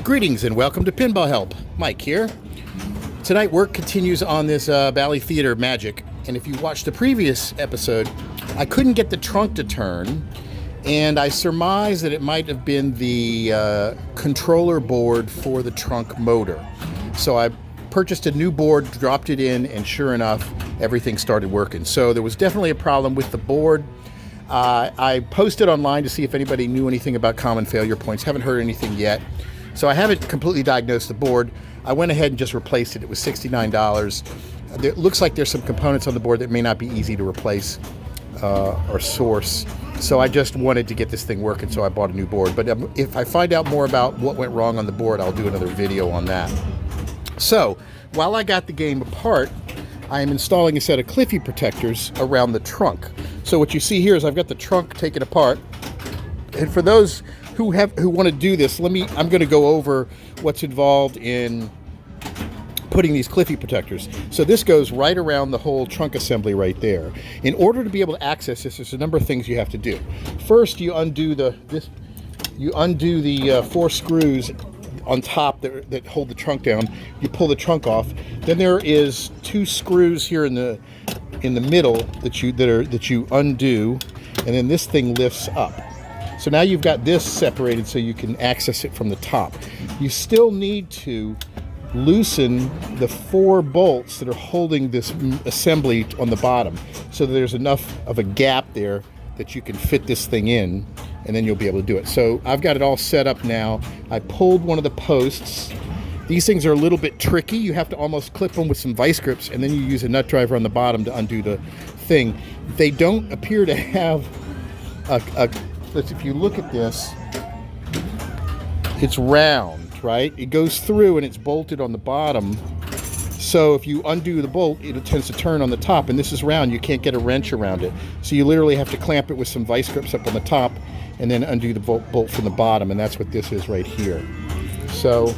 Greetings and welcome to Pinball Help. Mike here. Tonight work continues on this Bally Theater of Magic, and if you watched the previous episode, I couldn't get the trunk to turn, and I surmised that it might have been the controller board for the trunk motor. So I purchased a new board, dropped it in, and sure enough, everything started working. So there was definitely a problem with the board. I posted online to see if anybody knew anything about common failure points. Haven't heard anything yet. So I haven't completely diagnosed the board. I went ahead and just replaced it. It was $69. It looks like there's some components on the board that may not be easy to replace or source. So I just wanted to get this thing working, so I bought a new board. But if I find out more about what went wrong on the board, I'll do another video on that. So while I got the game apart, I am installing a set of Cliffy Protectors around the trunk. So what you see here is I've got the trunk taken apart. And for those who want to do this, I'm going to go over what's involved in putting these Cliffy Protectors. So this goes right around the whole trunk assembly right there. In order to be able to access this, there's a number of things you have to do. First, you undo the 4 screws on top that hold the trunk down. You pull the trunk off. Then there is 2 screws here in the middle that you undo, and then this thing lifts up. So now you've got this separated so you can access it from the top. You still need to loosen the 4 bolts that are holding this assembly on the bottom, so that there's enough of a gap there that you can fit this thing in, and then you'll be able to do it. So I've got it all set up now. I pulled one of the posts. These things are a little bit tricky. You have to almost clip them with some vice grips, and then you use a nut driver on the bottom to undo the thing. They don't appear to have if you look at this, it's round, right? It goes through and it's bolted on the bottom. So if you undo the bolt, it tends to turn on the top, and this is round. You can't get a wrench around it. So you literally have to clamp it with some vice grips up on the top and then undo the bolt from the bottom, and that's what this is right here. So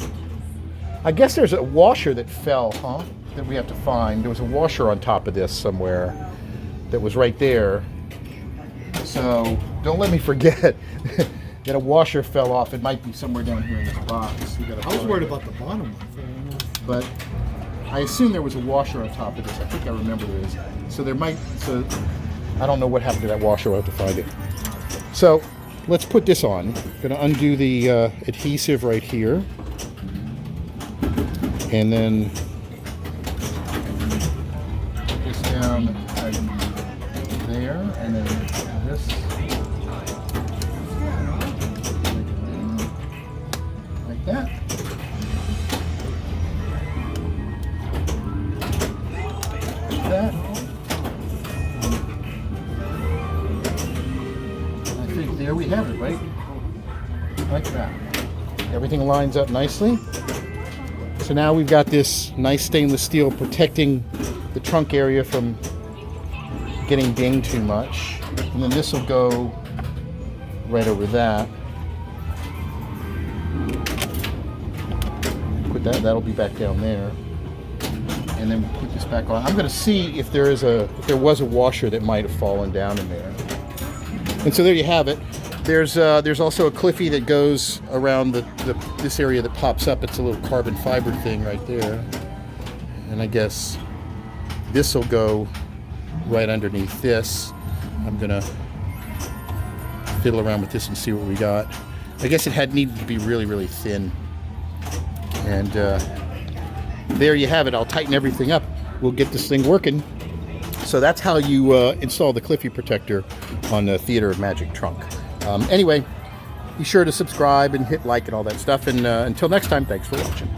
I guess there's a washer that fell, that we have to find. There was a washer on top of this somewhere that was right there. So don't let me forget that a washer fell off. It might be somewhere down here in this box. I was worried about the bottom one. But I assume there was a washer on top of this. I think I remember there is. So I don't know what happened to that washer. I'll have to find it. So let's put this on. I'm going to undo the adhesive right here. And then put this down right there. And then this. Like that. Like that. I think there we have it, right? Like that. Everything lines up nicely. So now we've got this nice stainless steel protecting the trunk area from getting dinged too much. And then this will go right over that. Put that'll be back down there. And then we'll put this back on. I'm going to see if there was a washer that might have fallen down in there. And so there you have it. There's also a Cliffy that goes around this area that pops up. It's a little carbon fiber thing right there. And I guess this will go right underneath this. I'm gonna fiddle around with this and see what we got. I guess it needed to be really, really thin. And there you have it. I'll tighten everything up. We'll get this thing working. So that's how you install the Cliffy Protector on the Theater of Magic trunk. Anyway, be sure to subscribe and hit like and all that stuff. And until next time, thanks for watching.